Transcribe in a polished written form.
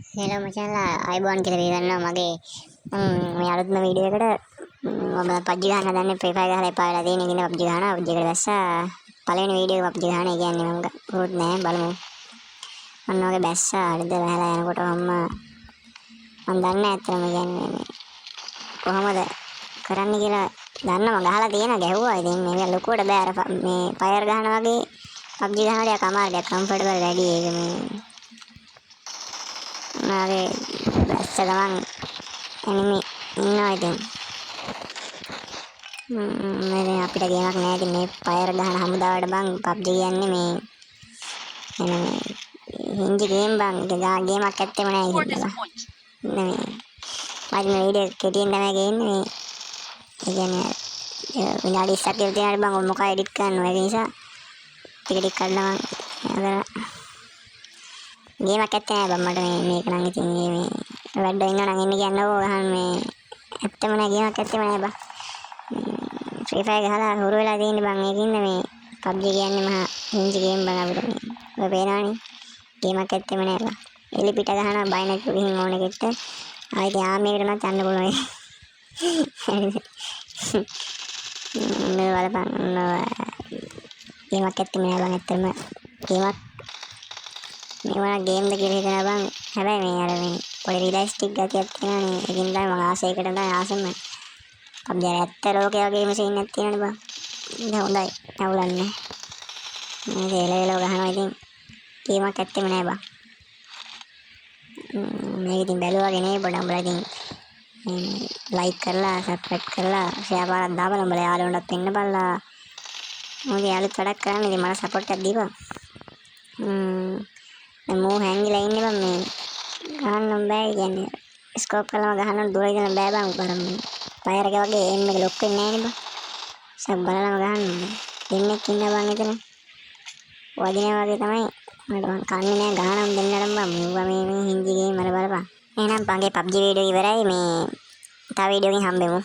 hello මචංලා අයබෝන් කියලා වේදන්නවා මගේ මේ අලුත්ම වීඩියෝ එකට මම PUBG ගහන්න හදන්නේ ෆ්‍රී ෆයර් ගහලා එපා වෙලා තියෙන ඉතින් PUBG ගහනවා PUBG එකට දැස්සා පළවෙනි වීඩියෝ PUBG ගහන ඒ කියන්නේ මම උරුත් නෑ බලමු අන්න වගේ බැස්සා අලුත් වැහලා යනකොට මම දන්නේ ඇත්තම කියන්නේ කොහොමද කරන්න කියලා දන්නවා ගහලා තියෙනවා ගැහුවා ඉතින් මේක ලොකුවට බෑ අර මේ ෆයර් ගහන වගේ PUBG ගහනකොට යා කමාරයක් කම්ෆර්ටබල් වැඩි ඒක මේ මාගේ බැස්ස ගමන් එනිමි ඉන්නවා ඉතින් මේ අපිට ගේමක් නෑ ඉතින් මේ ෆයර් ගහන හමුදාවට බං PUBG කියන්නේ මේ එන මේ හින්දි ගේම් බං ඒක ගේමක් ඇත්තෙම නෑ කියලා නේ මම මේ වීඩියෝ කෙටියෙන් තමයි ගේන්නේ මේ ඒ කියන්නේ විනාඩි 20ක් විතර තියෙනවා බං මොකක් එඩිට් කරනවා ඒ නිසා ටික කරනවා ගේමක් ඇත්තේ නෑ බං මට මේක නම් ඉතින් මේ වැඩ ඉන්නවා නම් එන්න කියන්නකෝ ගහන්න මේ ඇත්තම නෑ ගේමක් ඇත්තෙම නෑ බං ෆ්‍රී ෆයර් ගහලා හුරු වෙලා තියෙන්නේ බං ඒකින්ද මේ PUBG කියන්නේ මහා හින්දි ගේම් බං අපිට මේ ඔය පේනවනේ ගේමක් ඇත්තෙම නෑ බං එලි පිට ගහනවා බයිනට් ගිහින් ඕන එකට ආයිත් ආමේකට නම් යන්න පුළුවන් මේ බලපන් ගේමක් ඇත්තෙම නෑ බං ඇත්තම ගේමක් මේවා ගේම්ද කියලා හිතනවා බං හැබැයි මේ අර මේ පොඩි රියලිස්ටික් ගතියක් තියෙනවානේ ඒකින් තමයි මම ආසයකට තමයි ආසෙම PUBG ඇත්ත ලෝකේ වගේම සීන් එකක් තියෙනනේ බං ඉතින් හොඳයි නවුලන්නේ මේ එලෙලෝ ගහනවා ඉතින් ගේමක් ඇත්තෙම නෑ බං මේක ඉතින් බැලුවාගේ නේ පොඩ්ඩක් උඹලා ඉතින් ලයික් කරලා සබ්ස්ක්‍රයිබ් කරලා ෂෙයා පාරක් දාපන් උඹලා යාළුවන්ටත් දෙන්න බලලා මොකද යාළුවොත් වැඩක් කරන්නේ ඉතින් මට සපෝට් එකක් දීපන් මෝ හැංගිලා ඉන්නේ බං මේ ගහන්න බෑ කියන්නේ ස්කෝප් කරලාම ගහන්න දුර ඉඳලා බෑ බං උඹරම් ෆයර් එක වගේ එම් එක ලොක් වෙන්නේ නෑනේ බං සබ් බලලාම ගහන්න දෙන්නෙක් ඉන්න බං එතන වදිනා වගේ තමයි මට මං කන්නේ නෑ ගහනම් දෙන්නටම බං මෙව්වා මේ හින්දි ගේම් වල බලපන් එහෙනම් පංගේ PUBG වීඩියෝ ඉවරයි මේ තව වීඩියෝ එකකින් හම්බෙමු